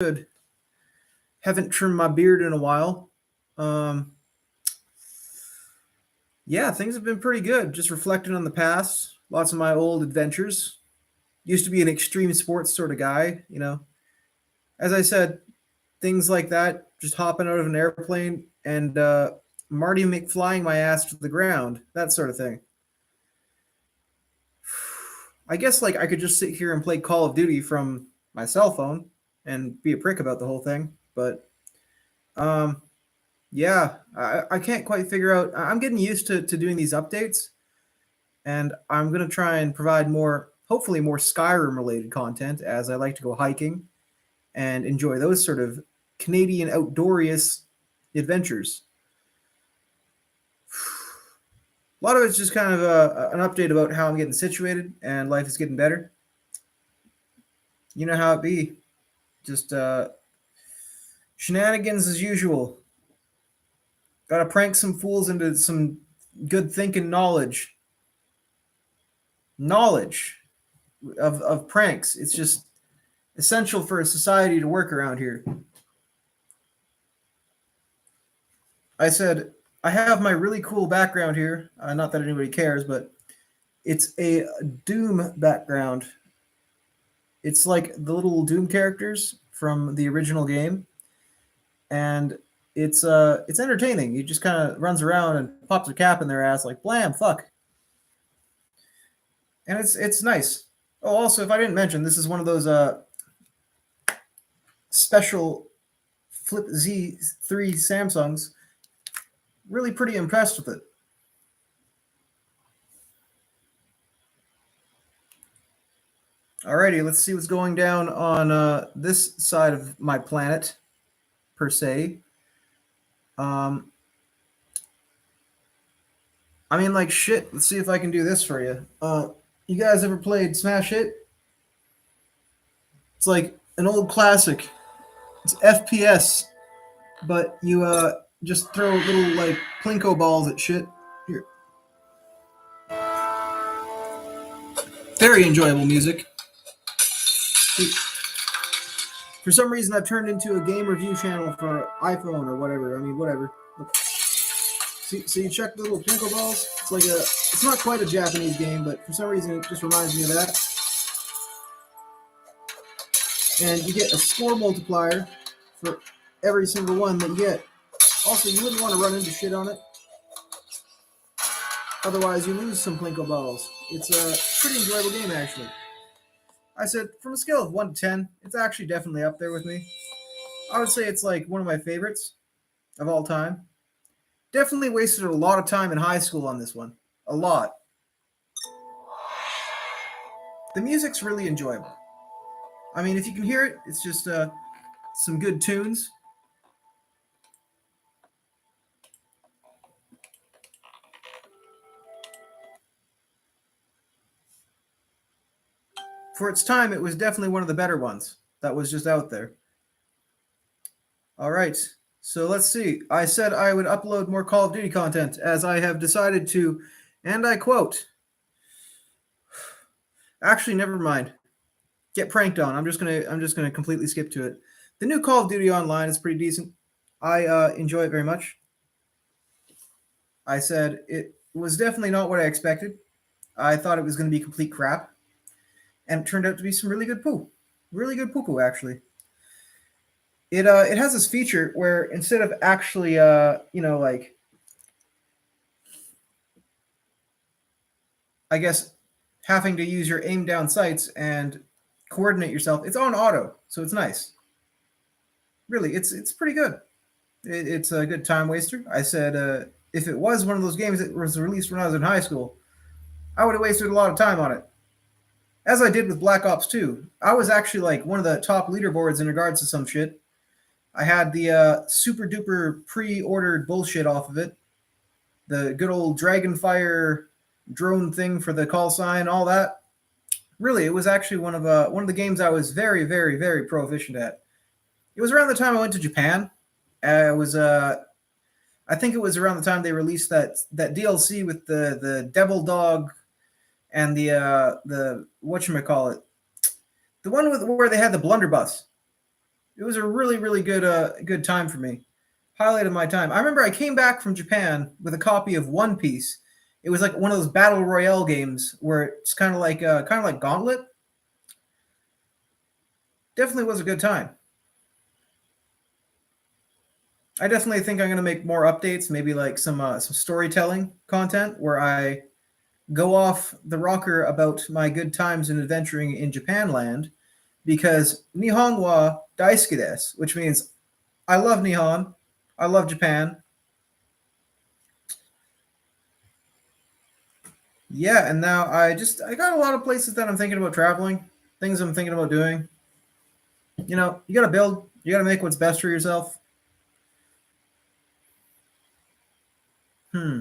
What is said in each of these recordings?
Good. Haven't trimmed my beard in a while. Um, yeah, things have been pretty good. Just reflecting on the past, lots of my old adventures. Used to be an extreme sports sort of guy. As I said, things like that, just hopping out of an airplane and Marty McFlying my ass to the ground, that sort of thing. I guess like I could just sit here and play Call of Duty from my cell phone and be a prick about the whole thing, but um, yeah, I can't quite figure out. I'm getting used to doing these updates, and I'm going to try and provide more, hopefully, more Skyrim related content as I like to go hiking and enjoy those sort of Canadian outdoorious adventures. A lot of it's just kind of an update about how I'm getting situated and life is getting better. You know how it be. Just shenanigans as usual. Got to prank some fools into some good thinking knowledge. Knowledge of pranks. It's just essential for a society to work around here. I said, I have my really cool background here. Not that anybody cares, but it's a Doom background. It's like the little Doom characters from the original game, and it's entertaining. He just kind of runs around and pops a cap in their ass like blam, fuck, and it's nice. Oh, also, if I didn't mention, this is one of those special Flip Z3 Samsungs. Really pretty impressed with it. Alrighty, let's see what's going down on this side of my planet, per se. I mean, like shit. Let's see if I can do this for you. You guys ever played Smash Hit? It's like an old classic. It's FPS, but you just throw little like plinko balls at shit. Here, very enjoyable music. For some reason, I've turned into a game review channel for iPhone or whatever. I mean, whatever. See, so you check the little plinko balls. It's like it's not quite a Japanese game, but for some reason, it just reminds me of that. And you get a score multiplier for every single one that you get. Also, you wouldn't want to run into shit on it. Otherwise, you lose some plinko balls. It's a pretty enjoyable game, actually. I said, from a scale of 1 to 10, it's actually definitely up there with me. I would say it's like one of my favorites of all time. Definitely wasted a lot of time in high school on this one. A lot. The music's really enjoyable. I mean, if you can hear it, it's just some good tunes. For its time, it was definitely one of the better ones that was just out there. All right, so let's see. I said I would upload more Call of Duty content as I have decided to, and I quote, actually, never mind. Get pranked on. I'm just gonna completely skip to it. The new Call of Duty Online is pretty decent. I enjoy it very much. I said it was definitely not what I expected. I thought it was going to be complete crap, and it turned out to be some really good poo. Really good poo-poo, actually. It has this feature where instead of actually like I guess having to use your aim down sights and coordinate yourself, it's on auto, so it's nice. Really, it's pretty good. It's a good time waster. I said if it was one of those games that was released when I was in high school, I would have wasted a lot of time on it. As I did with Black Ops 2. I was actually like one of the top leaderboards in regards to some shit. I had the super duper pre-ordered bullshit off of it. The good old Dragonfire drone thing for the call sign, all that. Really, it was actually one of the games I was very, very, very proficient at. It was around the time I went to Japan. I think it was around the time they released that DLC with the Devil Dog and the whatchamacallit, the one where they had the blunderbuss. It was a really, really good time for me. Highlight of my time. I remember I came back from Japan with a copy of One Piece. It was like one of those battle royale games where it's kind of like Gauntlet. Definitely was a good time. I definitely think I'm going to make more updates, maybe like some storytelling content where I go off the rocker about my good times in adventuring in Japan land, because Nihon wa daisuki desu, which means I love Nihon, I love Japan. Yeah, and now I got a lot of places that I'm thinking about traveling, things I'm thinking about doing. You know, you got to build, you got to make what's best for yourself. Hmm.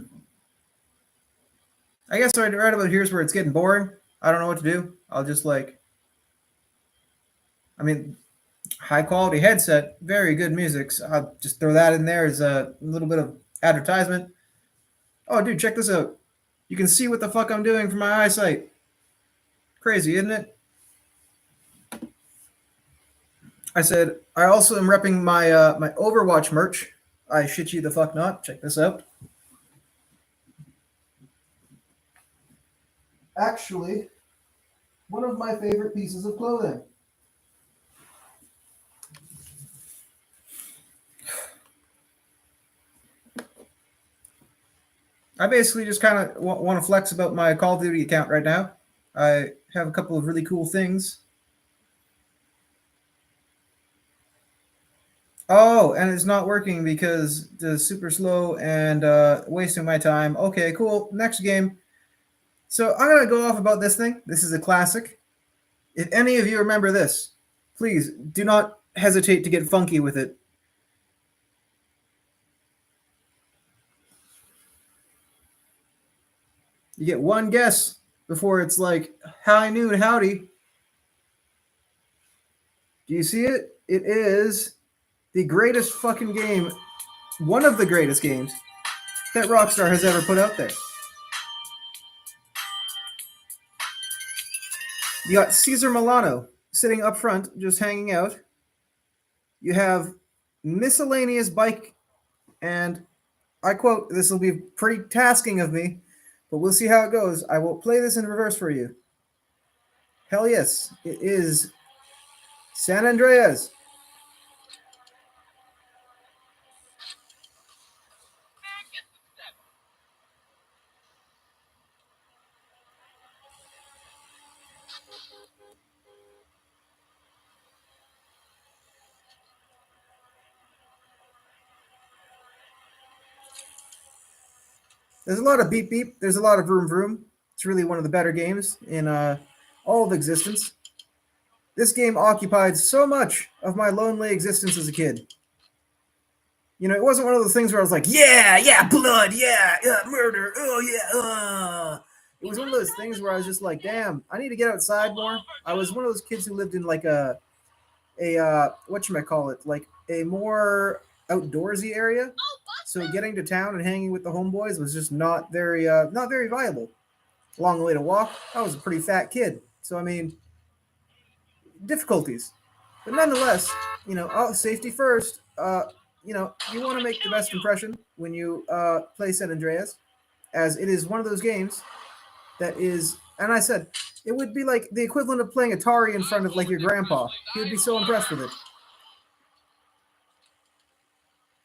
I guess right about here's where it's getting boring. I don't know what to do. I'll just like, I mean, high quality headset, very good music. So I'll just throw that in there as a little bit of advertisement. Oh, dude, check this out. You can see what the fuck I'm doing for my eyesight. Crazy, isn't it? I said I also am repping my Overwatch merch. I shit you the fuck not. Check this out. Actually, one of my favorite pieces of clothing. I basically just kind of want to flex about my Call of Duty account right now. I have a couple of really cool things. Oh, and it's not working because the super slow and wasting my time. Okay, cool. Next game. So I'm gonna go off about this thing. This is a classic. If any of you remember this, please do not hesitate to get funky with it. You get one guess before it's like high noon howdy. Do you see it? It is the greatest fucking game, one of the greatest games that Rockstar has ever put out there. You got Caesar Milano sitting up front, just hanging out. You have miscellaneous bike, and I quote, this will be pretty tasking of me, but we'll see how it goes. I will play this in reverse for you. Hell yes, it is San Andreas. There's a lot of beep beep. There's a lot of vroom vroom. It's really one of the better games in all of existence. This game occupied so much of my lonely existence as a kid. You know, it wasn't one of those things where I was like, yeah, yeah, blood, yeah, murder, oh yeah, It was one of those things where I was just like, damn, I need to get outside more. I was one of those kids who lived in like a whatchamacallit, like a more outdoorsy area. So getting to town and hanging with the homeboys was just not very viable. Long way to walk. I was a pretty fat kid. So I mean, difficulties. But nonetheless, you know, safety first. You know, you want to make the best impression when you play San Andreas, as it is one of those games that is, and I said, it would be like the equivalent of playing Atari in front of like your grandpa. He would be so impressed with it.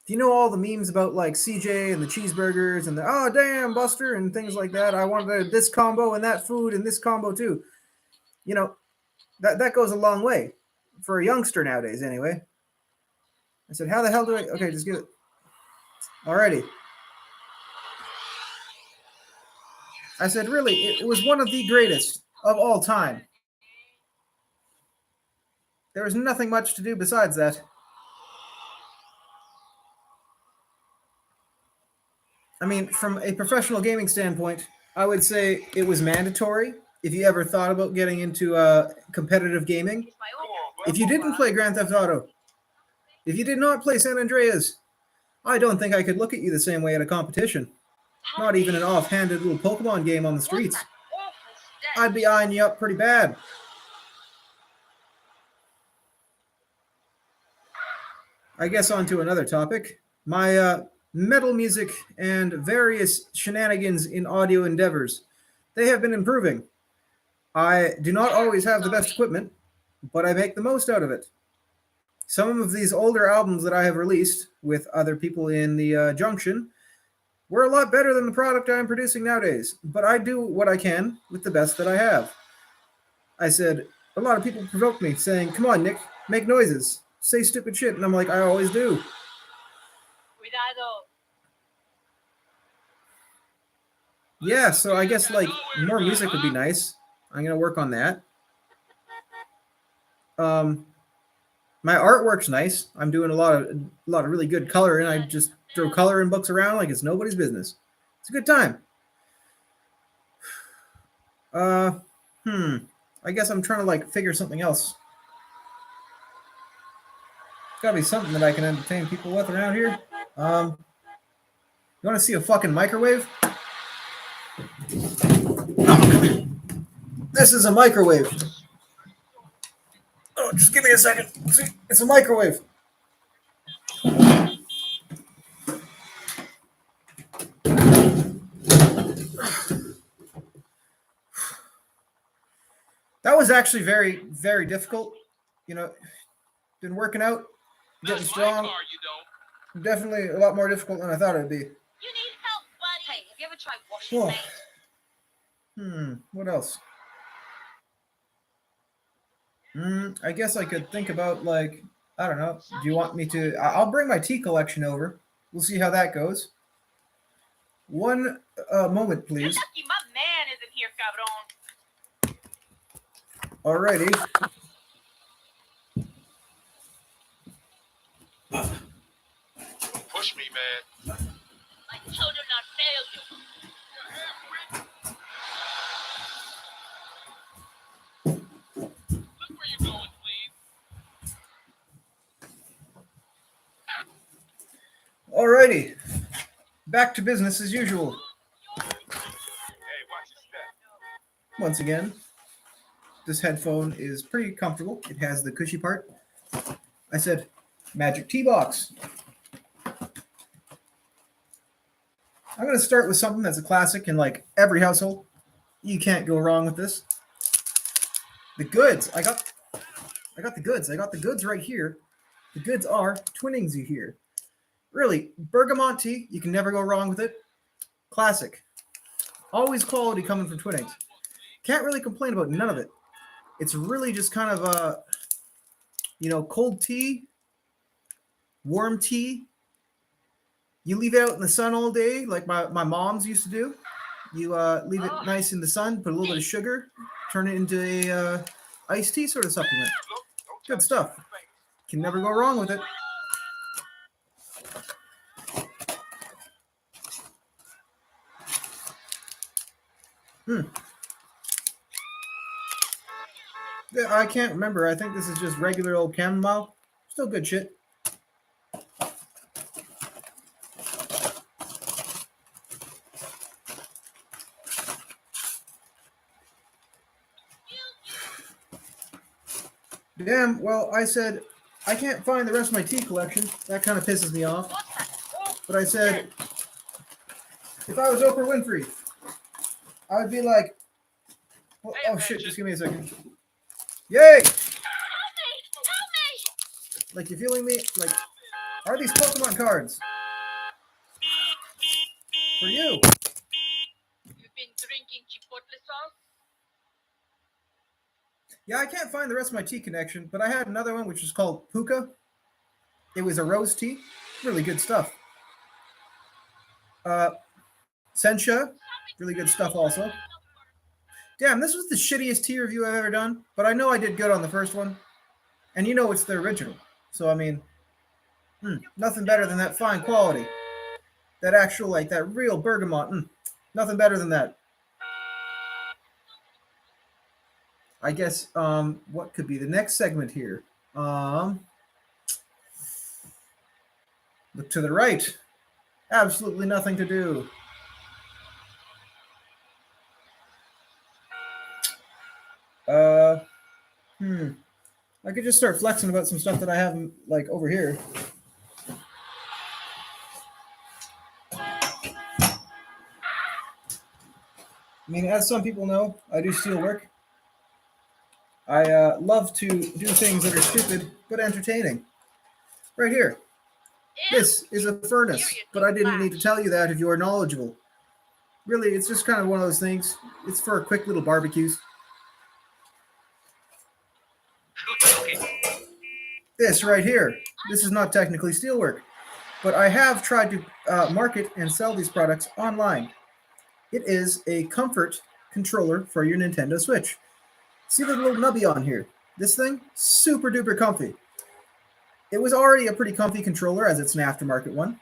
Do you know all the memes about like CJ and the cheeseburgers and the oh damn Buster and things like that? I wanted this combo and that food and this combo too. You know, that goes a long way for a youngster nowadays anyway. I said, how the hell do I okay, just get it. Alrighty. I said, really, it was one of the greatest of all time. There was nothing much to do besides that. I mean, from a professional gaming standpoint, I would say it was mandatory if you ever thought about getting into competitive gaming. If you didn't play Grand Theft Auto, if you did not play San Andreas, I don't think I could look at you the same way at a competition. Not even an offhanded little Pokemon game on the streets. I'd be eyeing you up pretty bad. I guess on to another topic. My metal music and various shenanigans in audio endeavors. They have been improving. I do not always have the best equipment, but I make the most out of it. Some of these older albums that I have released with other people in the junction were a lot better than the product I'm producing nowadays, but I do what I can with the best that I have. I said, a lot of people provoke me saying, come on, Nick, make noises, say stupid shit. And I'm like, I always do. Yeah, so I guess like more music would be nice. I'm gonna work on that. Um, my artwork's nice. I'm doing a lot of really good color, and I just throw color in books around like it's nobody's business. It's a good time. Uh, hmm. I guess I'm trying to like figure something else. Gotta be something that I can entertain people with around here. You want to see a fucking microwave? Oh, this is a microwave. Oh, just give me a second. See, it's a microwave. That was actually very, very difficult. You know, been working out, getting strong. Definitely a lot more difficult than I thought it'd be. You need help, buddy. Hey, have you ever tried washing what else? I guess I could think about like, I don't know. Do you want me to? I'll bring my tea collection over. We'll see how that goes. One moment, please. My man isn't here, cabron. Alrighty. Push me, man. I told him not fail you. Look where you're going, please. Alrighty. Back to business as usual. Hey, watch your step. Once again, this headphone is pretty comfortable. It has the cushy part. I said, magic tea box. I'm going to start with something that's a classic in like every household. You can't go wrong with this. The goods. I got the goods. I got the goods right here. The goods are Twinnings you hear. Really, bergamot tea, you can never go wrong with it. Classic. Always quality coming from Twinnings. Can't really complain about none of it. It's really just kind of cold tea, warm tea. You leave it out in the sun all day, like my moms used to do. You leave it nice in the sun, put a little bit of sugar, turn it into a iced tea sort of supplement. Good stuff. Can never go wrong with it. I can't remember. I think this is just regular old chamomile. Still good shit. Damn, well, I said, I can't find the rest of my tea collection. That kind of pisses me off. But I said, if I was Oprah Winfrey, I would be like, oh shit, just give me a second. Yay! Help me! Like, you feeling me? Like, are these Pokemon cards? For you. You've been drinking chipotle sauce? Yeah, I can't find the rest of my tea connection, but I had another one which is called Puka. It was a rose tea. Really good stuff. Sencha. Really good stuff also. Damn, this was the shittiest tea review I've ever done, but I know I did good on the first one. And you know it's the original. So, I mean, nothing better than that fine quality. That actual, like, that real bergamot. Nothing better than that. I guess, what could be the next segment here? Look to the right. Absolutely nothing to do. I could just start flexing about some stuff that I have, like, over here. I mean, as some people know, I do steel work. I love to do things that are stupid but entertaining. Right here. Ew. This is a furnace, Period, but I didn't need to flash. tell you that if you are knowledgeable. Really, it's just kind of one of those things. It's for quick little barbecues. This right here. This is not technically steelwork, but I have tried to market and sell these products online. It is a comfort controller for your Nintendo Switch. See the little nubby on here? This thing? Super duper comfy. It was already a pretty comfy controller as it's an aftermarket one.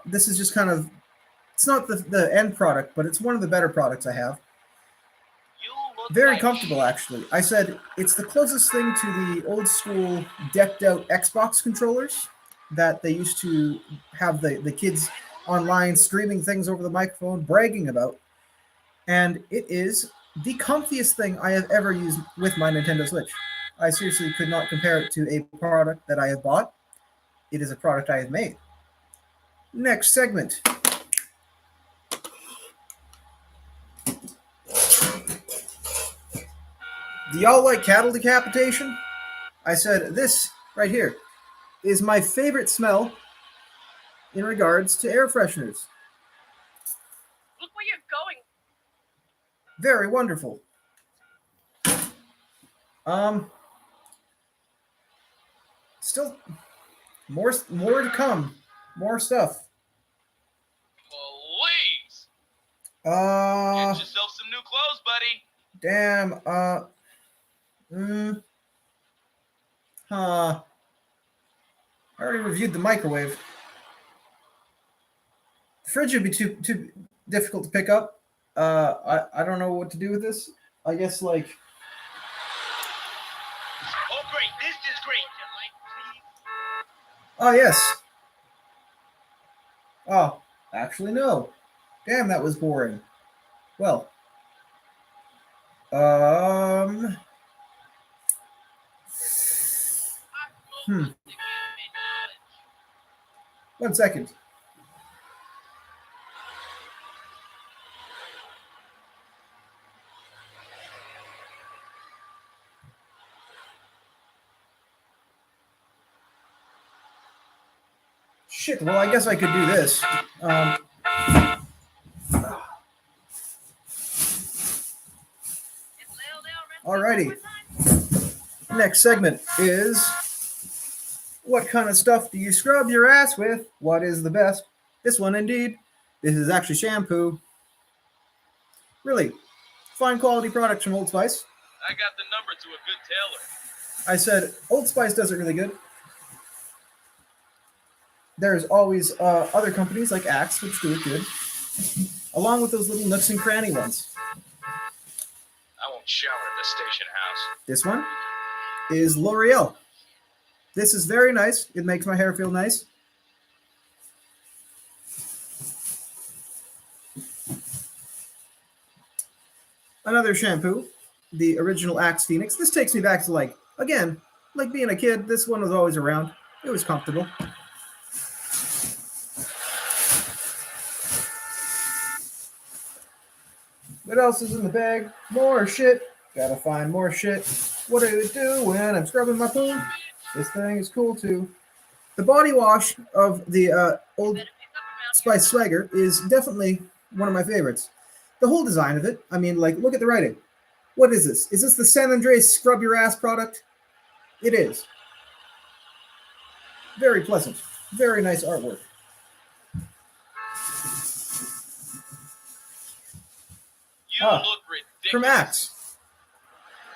This is just kind of, it's not the end product, but it's one of the better products I have. You look Very like comfortable, actually. I said it's the closest thing to the old school decked out Xbox controllers that they used to have the kids online streaming things over the microphone, bragging about. And it is the comfiest thing I have ever used with my Nintendo Switch. I seriously could not compare it to a product that I have bought. It is a product I have made. Next segment. Do y'all like cattle decapitation? I said this right here is my favorite smell in regards to air fresheners. look where you're going. Very wonderful. Still more to come. More stuff. Please Uh, get yourself some new clothes, buddy. damn. Huh. I already reviewed the microwave. The fridge would be too difficult to pick up. I don't know what to do with this. I guess like Oh, great. This is great. oh yes. Oh, actually no. Damn, that was boring. Well, hmm. One second. Shit. Well, I guess I could do this. Alrighty. Next segment is what kind of stuff do you scrub your ass with? What is the best? This one, indeed. This is actually shampoo. Really, fine quality products from Old Spice. I got the number to a good tailor. I said Old Spice does it really good. There's always other companies like Axe which do it good, along with those little nooks and cranny ones. I won't shower at the station house. This one is L'Oreal. This is very nice. It makes my hair feel nice. Another shampoo, the original Axe Phoenix. This takes me back to again, like being a kid. This one was always around. It was comfortable. What else is in the bag? More shit. Gotta find more shit. What do I do when I'm scrubbing my poo? This thing is cool too. The body wash of the Old Spice Swagger is definitely one of my favorites. The whole design of it, I mean, look at the writing. What is this? Is this the San Andreas Scrub Your Ass product? It is. Very pleasant. Very nice artwork. You look ridiculous. From Axe.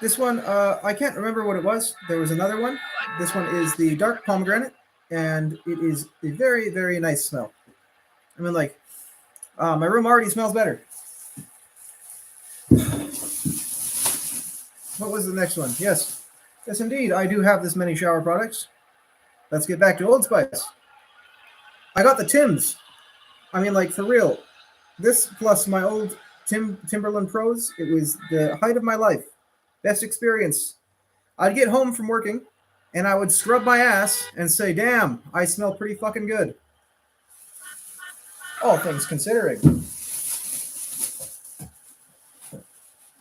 This one, I can't remember what it was. There was another one. This one is the dark pomegranate, and it is a very, very nice smell. I mean, my room already smells better. What was the next one? Yes, indeed, I do have this many shower products. Let's get back to Old Spice. I got the Timbs. I mean, for real. This plus my old Timberland Pros, it was the height of my life. Best experience. I'd get home from working, and I would scrub my ass and say, damn, I smell pretty fucking good. All things considering.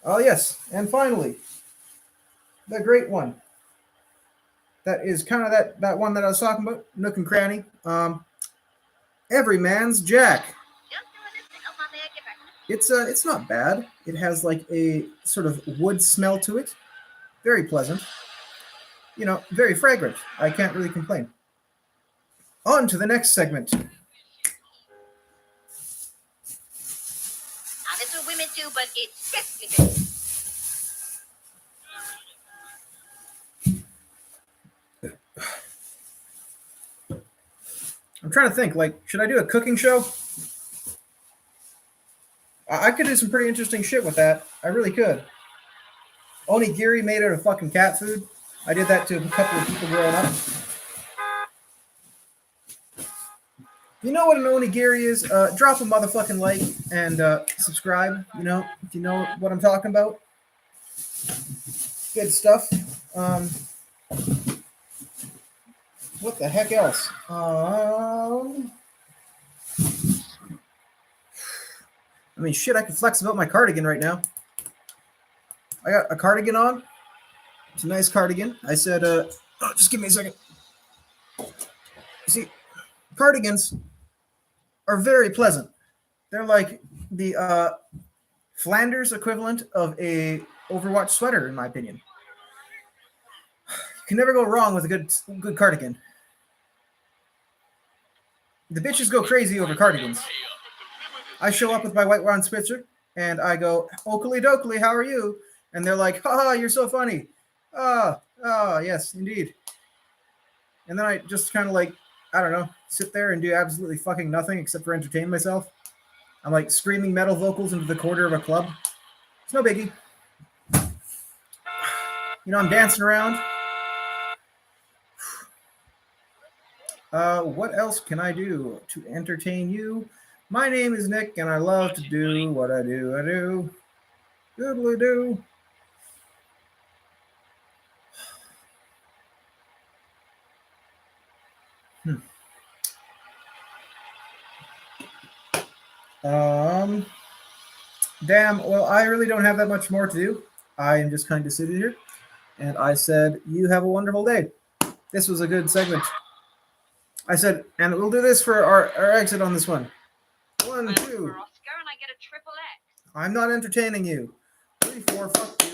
Oh, yes. And finally, the great one. That is kind of that one that I was talking about, Nook and Cranny. Every Man's Jack. It's not bad. It has like a sort of wood smell to it. Very pleasant. You know, very fragrant. I can't really complain. On to the next segment. And it's for women too, but it's strictly. I'm trying to think, like, should I do a cooking show? I could do some pretty interesting shit with that. I really could. Onigiri made out of fucking cat food. I did that to a couple of people growing up. You know what an onigiri is? Drop a motherfucking like and subscribe. You know, if you know what I'm talking about. Good stuff. What the heck else? I mean, shit, I can flex about my cardigan right now. I got a cardigan on. It's a nice cardigan. I said, just give me a second. You see, cardigans are very pleasant. They're like the Flanders equivalent of a Overwatch sweater, in my opinion. You can never go wrong with a good cardigan. The bitches go crazy over cardigans. I show up with my white wine spitzer, and I go, Oakley Dokley, how are you? And they're like, haha, you're so funny. Yes, indeed. And then I just kind of like, I don't know, sit there and do absolutely fucking nothing except for entertain myself. I'm like screaming metal vocals into the corner of a club. It's no biggie. You know, I'm dancing around. What else can I do to entertain you? My name is Nick, and I love to do what I do. I do. Doodly do. Damn, well, I really don't have that much more to do. I am just kind of sitting here, and I said, you have a wonderful day. This was a good segment. I said, and we'll do this for our exit on this one. 1, 2. Oscar, and I get a triple X. I'm not entertaining you. 3, 4, fuck you.